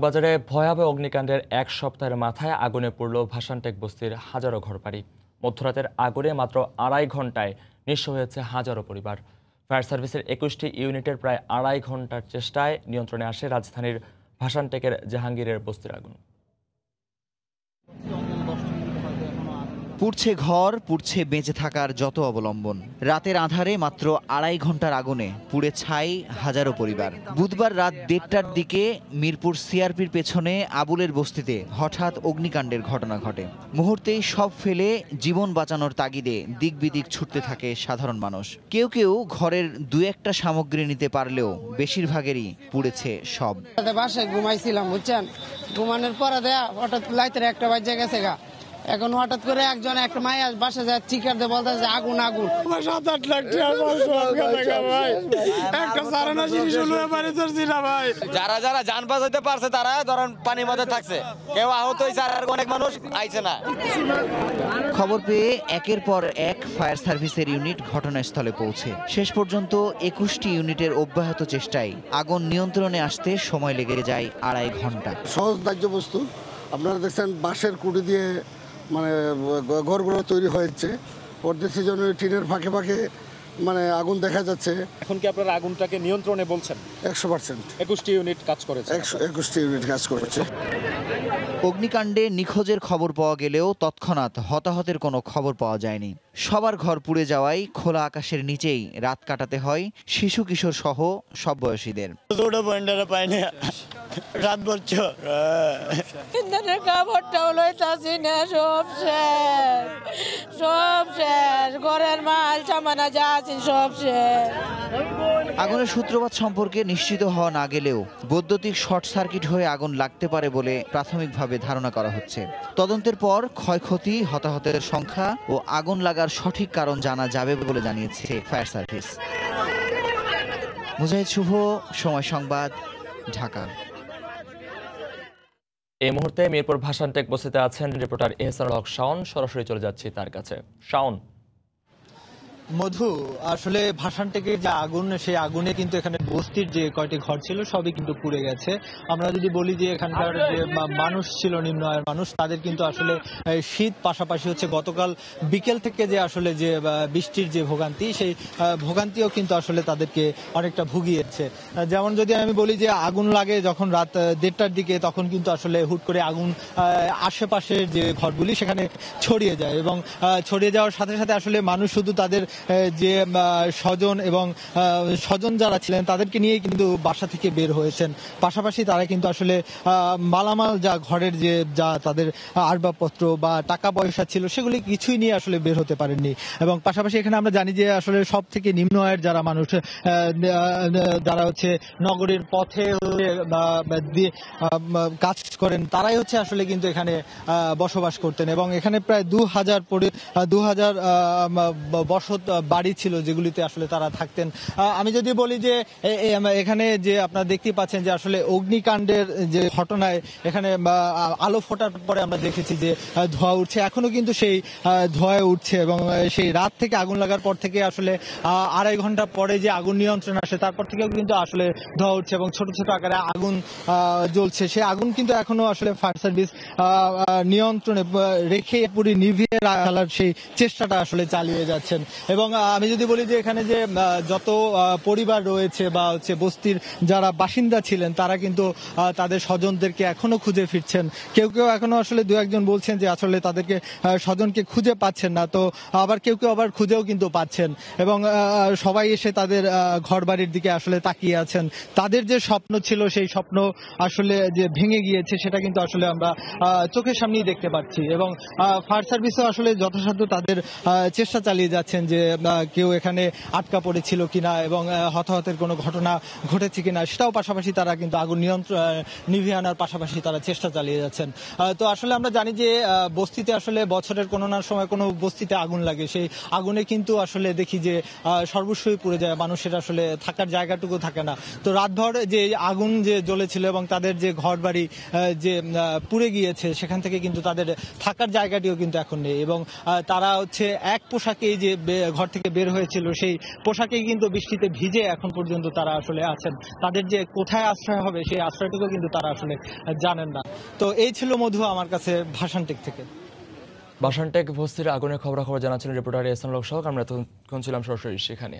বাজারে ভয়াবহ অগ্নিকাণ্ডের এক সপ্তাহের মাথায় আগুনে পড়ল ভাসানটেক বস্তির হাজারো ঘরবাড়ি। মধ্যরাতের আগুনে মাত্র 2.5 ঘন্টায় নিঃস্ব হয়েছে হাজারো পরিবার। ফায়ার সার্ভিসের 21টি ইউনিটের প্রায় 2.5 ঘন্টার চেষ্টায় নিয়ন্ত্রণে আসে রাজধানীর ভাসানটেকের জাহাঙ্গীরের বস্তির আগুন। পুড়ছে ঘর, পুড়ছে বেঁচে থাকার যত অবলম্বন। রাতের আঁধারে মাত্র 2.5 ঘন্টার আগুনে পুড়ে ছাই হাজারো পরিবার। বুধবার রাত 1:30টার দিকে মিরপুর সিআরপির পেছনে আবুলের বস্তিতে হঠাৎ অগ্নিকাণ্ডের ঘটনা ঘটে। মুহূর্তেই সব ফেলে জীবন বাঁচানোর তাগিদে দিক বিদিক ছুটতে থাকে সাধারণ মানুষ। কেউ কেউ ঘরের 2-1টা সামগ্রী নিতে পারলেও বেশিরভাগেরই পুড়েছে সব। বাসায় ঘুমাইছিলাম, বুঝছেন, ঘুমানোর পরে হঠাৎ লাইতের একটা বাজে গেছে গা। এখন হঠাৎ করে একটা মায়া বাসা যায়, চিকার দিয়ে বলতেছে আগুন আগুন। 7-8 লাখ যারা যারা যান বাঁচাতে পারছে তারা ধরেন পানির মধ্যে থাকছে, কেউ আহত হয়েছে আর অনেক মানুষ আইছে না। খবর পেয়ে একের পর এক ফায়ার সার্ভিসের ইউনিট ঘটনাস্থলে পৌঁছে। শেষ পর্যন্ত 21টি ইউনিটের অব্যাহত চেষ্টায় আগুন নিয়ন্ত্রণে আসতে সময় লেগে যায় 2.5 ঘন্টা। সহজ দাহ্য বস্তু আপনারা দেখছেন, বাঁশের কুটি দিয়ে মানে ঘরগুলো তৈরি হয়েছে। পরবর্তী জন্য টিনের ফাঁকে ফাঁকে আগুন দেখা যাচ্ছে। এখন কি আপনারা আগুনটাকে নিয়ন্ত্রণে বলছেন? 100%। 21টি ইউনিট কাজ করেছে। 21টি ইউনিট কাজ করেছে। অগ্নিকাণ্ডে নিখোঁজের খবর পাওয়া গেলেও তৎক্ষণাৎ হতাহতের কোনো খবর পাওয়া যায়নি। সবার ঘর পুড়ে যাওয়ায় খোলা আকাশের নিচেই রাত কাটাতে হয় শিশু কিশোর সহ সব বয়সীদের। রাত বলছো ইন্ধনের কাপড়টাও লইতাছি না, সব শেষ, ঘরের মাল সামানা যা আছে সব শেষ। আগুনের সূত্রপাত সম্পর্কে নিশ্চিত হওয়া না গেলেও বৈদ্যুতিক শর্ট সার্কিট হয়ে আগুন লাগতে পারে বলে প্রাথমিকভাবে ধারণা করা হচ্ছে। তদন্তের পর ক্ষয়ক্ষতি, হতাহতের সংখ্যা ও আগুন লাগার সঠিক কারণ জানা যাবে বলে জানিয়েছে ফায়ার সার্ভিস। মুজাহিদ শুভ, সময় সংবাদ, ঢাকা। এই মুহূর্তে মিরপুর ভাসানটেক বস্তিতে আছেন রিপোর্টার এহসানুল হক শাওন। সরাসরি চলে যাচ্ছি তার কাছে। শাওন, মধু, আসলে ভাসানটেকে যে আগুন, সেই আগুনে কিন্তু এখানে বস্তির যে কয়টি ঘর ছিল সবই কিন্তু পুড়ে গেছে। আমরা যদি বলি যে এখানকার যে মানুষ ছিল, নিম্ন আয়ের মানুষ, তাদের কিন্তু আসলে শীত, পাশাপাশি হচ্ছে গতকাল বিকেল থেকে যে আসলে যে বৃষ্টির যে ভোগান্তি, সেই ভোগান্তিও কিন্তু আসলে তাদেরকে অনেকটা ভুগিয়েছে। যেমন যদি আমি বলি যে আগুন লাগে যখন রাত 1:30টার দিকে, তখন কিন্তু আসলে হুট করে আগুন আশেপাশের যে ঘরগুলি সেখানে ছড়িয়ে যায়, এবং ছড়িয়ে যাওয়ার সাথে সাথে আসলে মানুষ শুধু তাদের যে স্বজন এবং স্বজন যারা ছিলেন তাদেরকে নিয়েই কিন্তু বাসা থেকে বের হয়েছেন। পাশাপাশি তারা কিন্তু আসলে মালামাল, যা ঘরের যে যা তাদের আসবাবপত্র বা টাকা পয়সা ছিল, সেগুলি কিছুই নিয়ে আসলে বের হতে পারেননি। এবং পাশাপাশি এখানে আমরা জানি যে আসলে সব থেকে নিম্ন আয়ের যারা মানুষ, যারা হচ্ছে নগরের পথে কাজ করেন, তারাই হচ্ছে আসলে কিন্তু এখানে বসবাস করতেন। এবং এখানে প্রায় 2000 বসত বাড়ি ছিল যেগুলিতে আসলে তারা থাকতেন। আমি যদি বলি যে এখানে যে আপনারা দেখতে পাচ্ছেন যে আসলে অগ্নিকাণ্ডের যে ঘটনায় এখানে আলো ফোটার পরে আমরা দেখেছি যে ধোঁয়া উঠছে, এখনো কিন্তু সেই ধোঁয়া উঠছে। এবং সেই রাত থেকে আগুন লাগার পর থেকে আসলে 2.5 ঘন্টা পরে যে আগুন নিয়ন্ত্রণে আসে, তারপর থেকেও কিন্তু আসলে ধোঁয়া উঠছে এবং ছোট ছোট আকারে আগুন জ্বলছে। সেই আগুন কিন্তু এখনো আসলে ফায়ার সার্ভিস নিয়ন্ত্রণে রেখে পুরো নিভিয়ে ফেলার সেই চেষ্টাটা আসলে চালিয়ে যাচ্ছেন। এবং আমি যদি বলি যে এখানে যে যত পরিবার রয়েছে বা হচ্ছে বস্তির যারা বাসিন্দা ছিলেন, তারা কিন্তু তাদের স্বজনদেরকে এখনো খুঁজে ফিরছেন। কেউ কেউ এখনো আসলে 2-1 জন বলছেন যে আসলে তাদেরকে স্বজনকে খুঁজে পাচ্ছেন না, তো আবার কেউ কেউ আবার খুঁজেও কিন্তু পাচ্ছেন। এবং সবাই এসে তাদের ঘর বাড়ির দিকে আসলে তাকিয়ে আছেন। তাদের যে স্বপ্ন ছিল, সেই স্বপ্ন আসলে যে ভেঙে গিয়েছে, সেটা কিন্তু আসলে আমরা চোখের সামনেই দেখতে পাচ্ছি। এবং ফায়ার সার্ভিসও আসলে যথাসাধ্য তাদের চেষ্টা চালিয়ে যাচ্ছেন যে কেউ এখানে আটকা পড়েছিল কিনা এবং হতাহতের কোনো ঘটনা ঘটেছে কিনা, সেটাও পাশাপাশি তারা কিন্তু আগুন নিভিয়ে আনার পাশাপাশি তারা চেষ্টা চালিয়ে যাচ্ছেন। তো আসলে আমরা জানি যে বস্তিতে আসলে বছরের কোনো না সময় কোনো বস্তিতে আগুন লাগে, সেই আগুনে কিন্তু আসলে দেখি যে সর্বস্বই পুড়ে যায়, মানুষের আসলে থাকার জায়গাটুকু থাকে না। তো রাতভর যে আগুন যে জ্বলেছিল এবং তাদের যে ঘর বাড়ি যে পুড়ে গিয়েছে, সেখান থেকে কিন্তু তাদের থাকার জায়গাটিও কিন্তু এখন নেই। এবং তারা হচ্ছে এক পোশাকেই যে ঘর থেকে বের হয়েছিল, সেই পোশাকেই কিন্তু বৃষ্টিতে ভিজে এখন পর্যন্ত তারা আসলে আছেন, তাদের যে কোথায় আশ্রয় হবে সেই আশ্রয়টুকু কিন্তু তারা আসলে জানেন না। তো এই ছিল মধু আমার কাছে ভাষানটেক থেকে। ভাষানটেক বস্তির আগুনের খবরাখবর জানাচ্ছিলেন রিপোর্টার এহসান লোক সহ। আমরা তখন ছিলাম সরাসরি সেখানে।